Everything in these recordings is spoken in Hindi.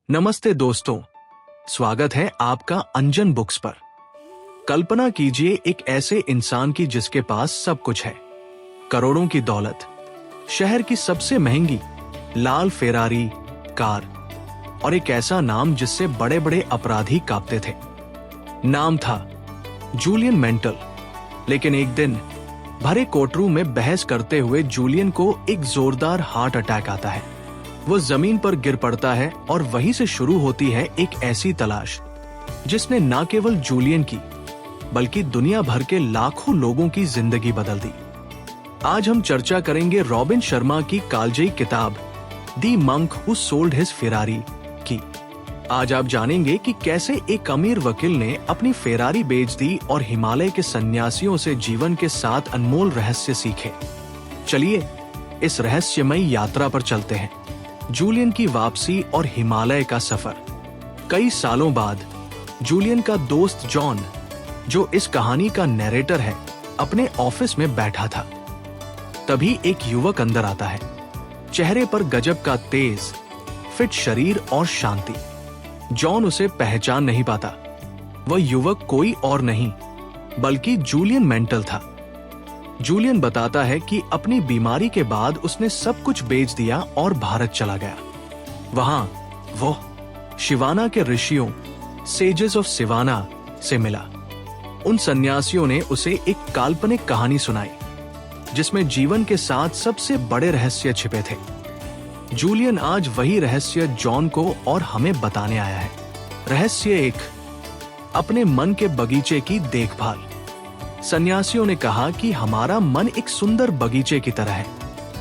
नमस्ते दोस्तों, स्वागत है आपका अंजन बुक्स पर। कल्पना कीजिए एक ऐसे इंसान की जिसके पास सब कुछ है, करोड़ों की दौलत, शहर की सबसे महंगी लाल फेरारी कार और एक ऐसा नाम जिससे बड़े बड़े अपराधी कांपते थे। नाम था जूलियन मेंटल। लेकिन एक दिन भरे कोर्टरूम में बहस करते हुए जूलियन को एक जोरदार हार्ट अटैक आता है। वो जमीन पर गिर पड़ता है और वहीं से शुरू होती है एक ऐसी तलाश जिसने न केवल जूलियन की बल्कि दुनिया भर के लाखों लोगों की जिंदगी बदल दी। आज हम चर्चा करेंगे रॉबिन शर्मा की कालजयी किताब the monk who sold his Ferrari की। आज आप जानेंगे कि कैसे एक अमीर वकील ने अपनी फेरारी बेच दी और हिमालय के सन्यासियों से जीवन के 7 अनमोल रहस्य सीखे। चलिए इस रहस्यमयी यात्रा पर चलते हैं। जूलियन की वापसी और हिमालय का सफर। कई सालों बाद जूलियन का दोस्त जॉन, जो इस कहानी का नैरेटर है, अपने ऑफिस में बैठा था। तभी एक युवक अंदर आता है, चेहरे पर गजब का तेज फिट शरीर और शांति। जॉन उसे पहचान नहीं पाता। वह युवक कोई और नहीं बल्कि जूलियन मेंटल था। जूलियन बताता है कि अपनी बीमारी के बाद उसने सब कुछ बेच दिया और भारत चला गया। वहां वो शिवाना के ऋषियों सेजेस ऑफ सिवाना से मिला। उन सन्यासियों ने उसे एक काल्पनिक कहानी सुनाई जिसमें जीवन के साथ सबसे बड़े रहस्य छिपे थे। जूलियन आज वही रहस्य जॉन को और हमें बताने आया है। रहस्य 1, अपने मन के बगीचे की देखभाल। सन्यासियों ने कहा कि हमारा मन एक सुंदर बगीचे की तरह है।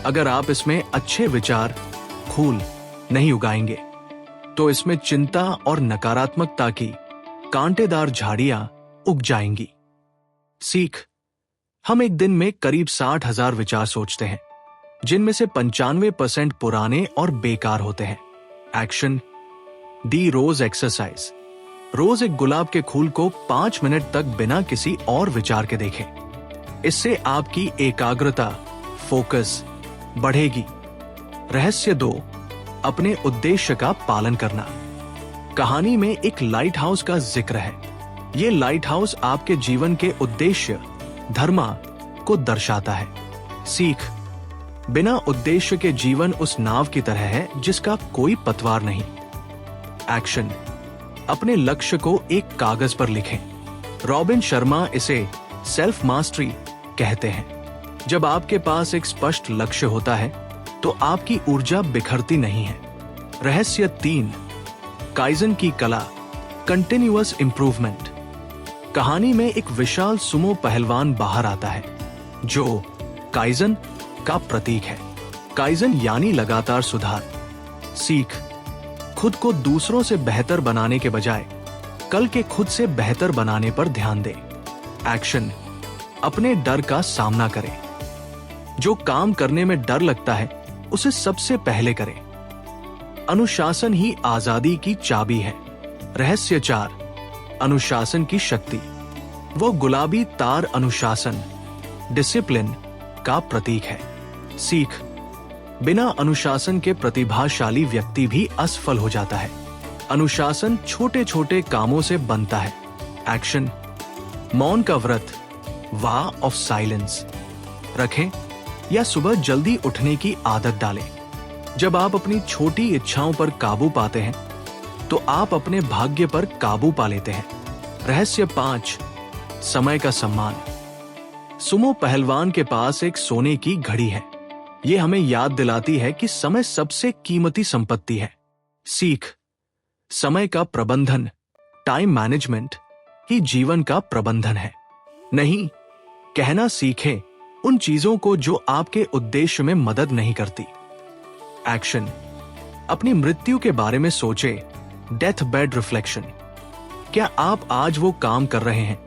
अगर आप इसमें अच्छे विचार, फूल नहीं उगाएंगे तो इसमें चिंता और नकारात्मकता की कांटेदार झाड़ियां उग जाएंगी। सीख, हम एक दिन में करीब 60,000 विचार सोचते हैं, जिनमें से 95% पुराने और बेकार होते हैं। एक्शन, दी रोज एक्सरसाइज। रोज एक गुलाब के फूल को 5 मिनट तक बिना किसी और विचार के देखें। इससे आपकी एकाग्रता, फोकस बढ़ेगी। रहस्य 2, अपने उद्देश्य का पालन करना। कहानी में एक लाइट हाउस का जिक्र है। ये लाइट हाउस आपके जीवन के उद्देश्य, धर्मा को दर्शाता है। सीख, बिना उद्देश्य के जीवन उस नाव की तरह है जिसका कोई पतवार नहीं। एक्शन, अपने लक्ष्य को एक कागज पर लिखें। रॉबिन शर्मा इसे सेल्फ मास्टरी कहते हैं। जब आपके पास एक स्पष्ट लक्ष्य होता है तो आपकी ऊर्जा बिखरती नहीं है। रहस्य 3, काइजन की कला, कंटिन्यूअस इंप्रूवमेंट। कहानी में एक विशाल सुमो पहलवान बाहर आता है जो काइजन का प्रतीक है। काइजन यानी लगातार सुधार। सीख, खुद को दूसरों से बेहतर बनाने के बजाय कल के खुद से बेहतर बनाने पर ध्यान दें। एक्शन, अपने डर का सामना करें। जो काम करने में डर लगता है उसे सबसे पहले करें। अनुशासन ही आजादी की चाबी है। रहस्य 4, अनुशासन की शक्ति। वो गुलाबी तार अनुशासन, डिसिप्लिन का प्रतीक है। सीख, बिना अनुशासन के प्रतिभाशाली व्यक्ति भी असफल हो जाता है। अनुशासन छोटे छोटे कामों से बनता है। एक्शन, मौन का व्रत, वाह ऑफ साइलेंस रखें या सुबह जल्दी उठने की आदत डालें। जब आप अपनी छोटी इच्छाओं पर काबू पाते हैं तो आप अपने भाग्य पर काबू पा लेते हैं। रहस्य 5, समय का सम्मान। सुमो पहलवान के पास एक सोने की घड़ी है। ये हमें याद दिलाती है कि समय सबसे कीमती संपत्ति है। सीख, समय का प्रबंधन, टाइम मैनेजमेंट ही जीवन का प्रबंधन है। नहीं, कहना सीखें उन चीजों को जो आपके उद्देश्य में मदद नहीं करती। एक्शन, अपनी मृत्यु के बारे में सोचें, डेथ बेड रिफ्लेक्शन। क्या आप आज वो काम कर रहे हैं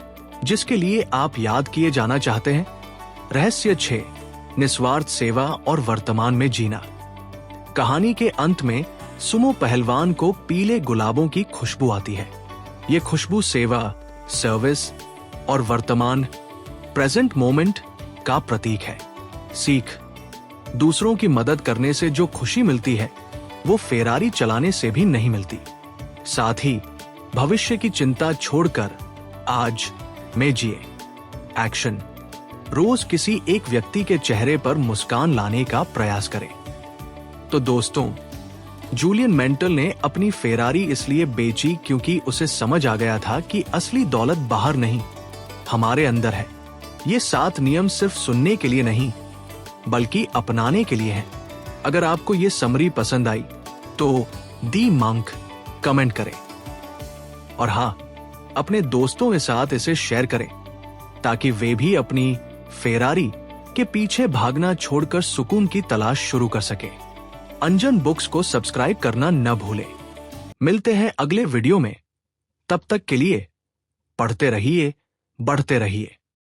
जिसके लिए आप याद किए जाना चाहते हैं? रहस्य 6, निस्वार्थ सेवा और वर्तमान में जीना। कहानी के अंत में सुमो पहलवान को पीले गुलाबों की खुशबू आती है। ये खुशबू सेवा, सर्विस और वर्तमान, प्रेजेंट मोमेंट का प्रतीक है। सीख, दूसरों की मदद करने से जो खुशी मिलती है वो फेरारी चलाने से भी नहीं मिलती। साथ ही भविष्य की चिंता छोड़कर आज में जिए। एक्शन। रोज किसी एक व्यक्ति के चेहरे पर मुस्कान लाने का प्रयास करें। तो दोस्तों, जूलियन मेंटल ने अपनी फेरारी इसलिए बेची क्योंकि उसे समझ आ गया था कि असली दौलत बाहर नहीं, हमारे अंदर है। ये 7 नियम सिर्फ सुनने के लिए नहीं, बल्कि अपनाने के लिए हैं। अगर आपको ये समरी पसंद आई तो दी मंक कमेंट करें और हाँ, अपने दोस्तों के साथ इसे शेयर करें ताकि वे भी अपनी फेरारी के पीछे भागना छोड़कर सुकून की तलाश शुरू कर सके। अंजन बुक्स को सब्सक्राइब करना न भूलें। मिलते हैं अगले वीडियो में। तब तक के लिए पढ़ते रहिए, बढ़ते रहिए।